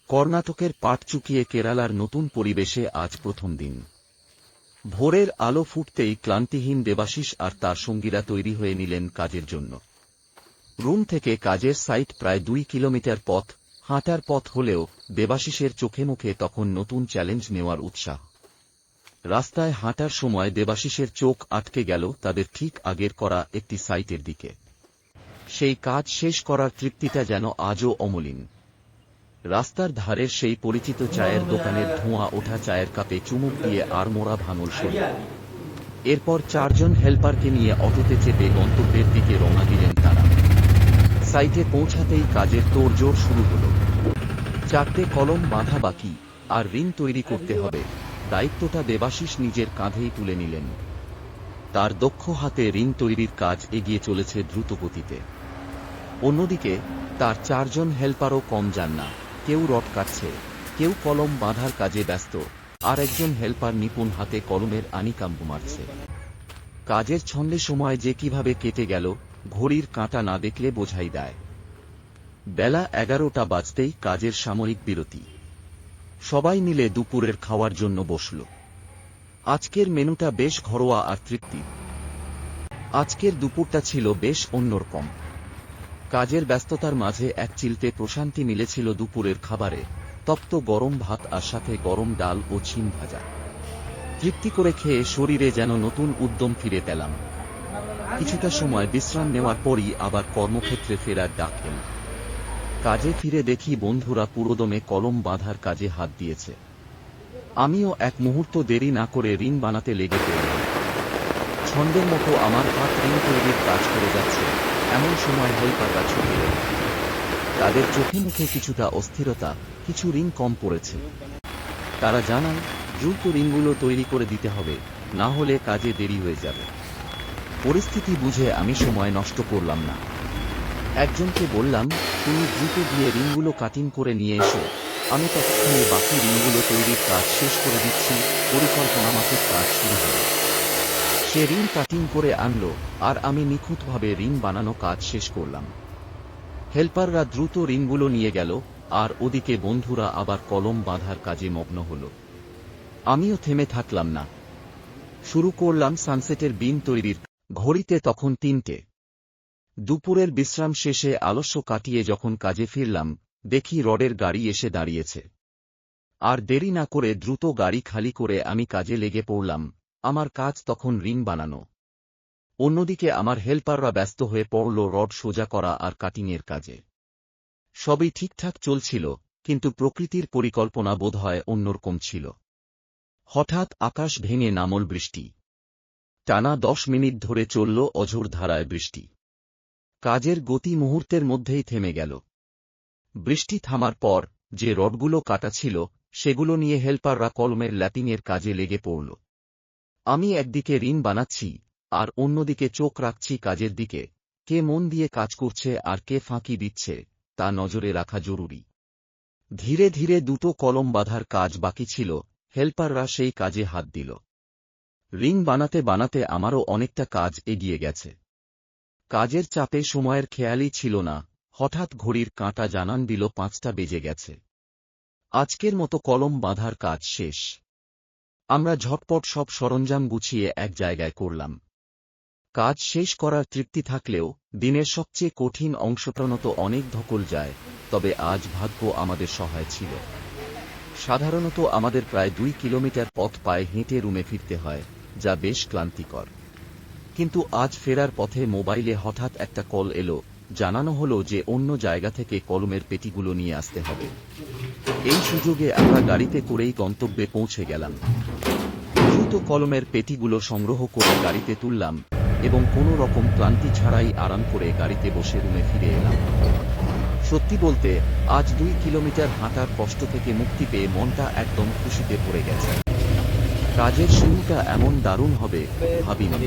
কর্ণাটকের পাট চুকিয়ে কেরালার নতুন পরিবেশে আজ প্রথম দিন। ভোরের আলো ফুটতেই ক্লান্তিহীন দেবাশিস আর তার সঙ্গীরা তৈরি হয়ে নিলেন কাজের জন্য। রুম থেকে কাজের সাইট প্রায় 2 কিলোমিটার পথ, হাঁটার পথ হলেও দেবাশিসের চোখে মুখে তখন নতুন চ্যালেঞ্জ নেওয়ার উৎসাহ। রাস্তায় হাঁটার সময় দেবাশিসের চোখ আটকে গেল তাদের ঠিক আগের করা একটি সাইটের দিকে। সেই কাজ শেষ করার তৃপ্তিটা যেন আজও অমলিন। রাস্তার ধারের সেই পরিচিত চায়ের দোকানের ধোঁয়া ওঠা চায়ের কাপে চুমুক দিয়ে আড়মোড়া ভাঙল শরীর। এরপর 4 জন হেল্পারকে নিয়ে অটোতে চেপে গন্তব্যের দিকে রওনা দিলেন তারা। সাইটে পৌঁছাতেই কাজের তোড়জোড় শুরু হল। 4টে কলম বাঁধা বাকি, আর রিং তৈরি করতে হবে। দায়িত্বটা দেবাশিস নিজের কাঁধেই তুলে নিলেন। তার দক্ষ হাতে রিং তৈরির কাজ এগিয়ে চলেছে দ্রুত গতিতে। অন্যদিকে তার 4 জন হেল্পারও কম যান না। কেউ রড কাটছে, কেউ কলম বাঁধার কাজে ব্যস্ত, আর একজন হেল্পার নিপুণ হাতে কলমের আনিকাম্বু মারছে। কাজের ছন্দে সময় যে কিভাবে কেটে গেল ঘড়ির কাঁটা না দেখলে বোঝাই দেয়। বেলা 11টা বাজতেই কাজের সাময়িক বিরতি। সবাই মিলে দুপুরের খাওয়ার জন্য বসল। আজকের মেনুটা বেশ ঘরোয়া আর তৃপ্তি। আজকের দুপুরটা ছিল বেশ অন্যরকম। কাজের ব্যস্ততার মাঝে এক চিলতে প্রশান্তি মিলেছিল দুপুরের খাবারে। তপ্ত গরম ভাত আর সাথে গরম ডাল ও শিম ভাজা। তৃপ্তি করে খেয়ে শরীরে যেন নতুন উদ্যম ফিরে পেলাম। কিছুটা সময় বিশ্রাম নেওয়ার পরই আবার কর্মক্ষেত্রে ফেরার ডাক এল। কাজে ফিরে দেখি বন্ধুরা পুরোদমে কলম বাঁধার কাজে হাত দিয়েছে। আমিও এক মুহূর্ত দেরি না করে রিং বানাতে লেগে পড়লাম। ছন্দের মতো আমার হাত রিং তৈরির কাজ করে যাচ্ছে। এমন সময় হেল্পাররা ছুটে এল। তাদের চোখে মুখে কিছুটা অস্থিরতা, কিছু রিং কম পড়েছে। তারা জানান দ্রুত রিংগুলো তৈরি করে দিতে হবে, না হলে কাজে দেরি হয়ে যাবে। পরিস্থিতি বুঝে আমি সময় নষ্ট করলাম না। একজনকে বললাম, তুমি দ্রুত গিয়ে রিংগুলো কাটিং করে নিয়ে এসো, আমি ততক্ষণে বাকি রিংগুলো তৈরির কাজ শেষ করে দিচ্ছি। পরিকল্পনা মাফিক কাজ শুরু হল। সে রিং কাটিং করে আনলো, আর আমি নিখুঁতভাবে রিং বানানো কাজ শেষ করলাম। হেল্পাররা দ্রুত রিংগুলো নিয়ে গেল, আর ওদিকে বন্ধুরা আবার কলম বাঁধার কাজে মগ্ন হল। আমিও থেমে থাকলাম না। শুরু করলাম সানসেটের বিন তৈরির। ঘড়িতে তখন 3টে। দুপুরের বিশ্রাম শেষে আলস্য কাটিয়ে যখন কাজে ফিরলাম, দেখি রডের গাড়ি এসে দাঁড়িয়েছে। আর দেরি না করে দ্রুত গাড়ি খালি করে আমি কাজে লেগে পড়লাম। আমার কাজ তখন রিং বানানো। অন্যদিকে আমার হেল্পাররা ব্যস্ত হয়ে পড়ল রড সোজা করা আর কাটিংয়ের কাজে। সবই ঠিকঠাক চলছিল, কিন্তু প্রকৃতির পরিকল্পনা বোধহয় অন্যরকম ছিল। হঠাৎ আকাশ ভেঙে নামল বৃষ্টি। টানা 10 মিনিট ধরে চলল অঝোর ধারায় বৃষ্টি। কাজের গতি মুহূর্তের মধ্যেই থেমে গেল। বৃষ্টি থামার পর যে রডগুলো কাটা ছিল সেগুলো নিয়ে হেল্পাররা কলমের ল্যাপিংয়ের কাজে লেগে পড়ল। আমি একদিকে রিং বানাচ্ছি, আর অন্যদিকে চোখ রাখছি কাজের দিকে। কে মন দিয়ে কাজ করছে আর কে ফাঁকি দিচ্ছে তা নজরে রাখা জরুরি। ধীরে ধীরে 2টো কলম বাঁধার কাজ বাকি ছিল, হেল্পাররা সেই কাজে হাত দিল। রিং বানাতে বানাতে আমারও অনেকটা কাজ এগিয়ে গেছে। কাজের চাপে সময়ের খেয়ালই ছিল না। হঠাৎ ঘড়ির কাঁটা জানান দিল 5টা বেজে গেছে। আজকের মতো কলম বাঁধার কাজ শেষ। আমরা ঝটপট সব সরঞ্জাম গুছিয়ে এক জায়গায় করলাম। কাজ শেষ করার তৃপ্তি থাকলেও দিনের সবচেয়ে কঠিন অংশপ্রণত অনেক ধকল যায়, তবে আজ ভাগ্য আমাদের সহায় ছিল। সাধারণত আমাদের প্রায় 2 কিলোমিটার পথ পায়ে হেঁটে রুমে ফিরতে হয়, যা বেশ ক্লান্তিকর। কিন্তু আজ ফেরার পথে মোবাইলে হঠাৎ একটা কল এলো। জানানো হলো যে অন্য জায়গা থেকে কলমের পেটিগুলো নিয়ে আসতে হবে। এই সুযোগে আমরা গাড়িতে করেই গন্তব্যে পৌঁছে গেলাম। দ্রুত কলমের পেটিগুলো সংগ্রহ করে গাড়িতে তুললাম এবং কোনো রকম ক্লান্তি ছাড়াই আরাম করে গাড়িতে বসে রুমে ফিরে এলাম। সত্যি বলতে আজ 2 কিলোমিটার হাঁটার কষ্ট থেকে মুক্তি পেয়ে মনটা একদম খুশিতে ভরে গেছে। কাজের শুরুটা এমন দারুণ হবে ভাবিনি।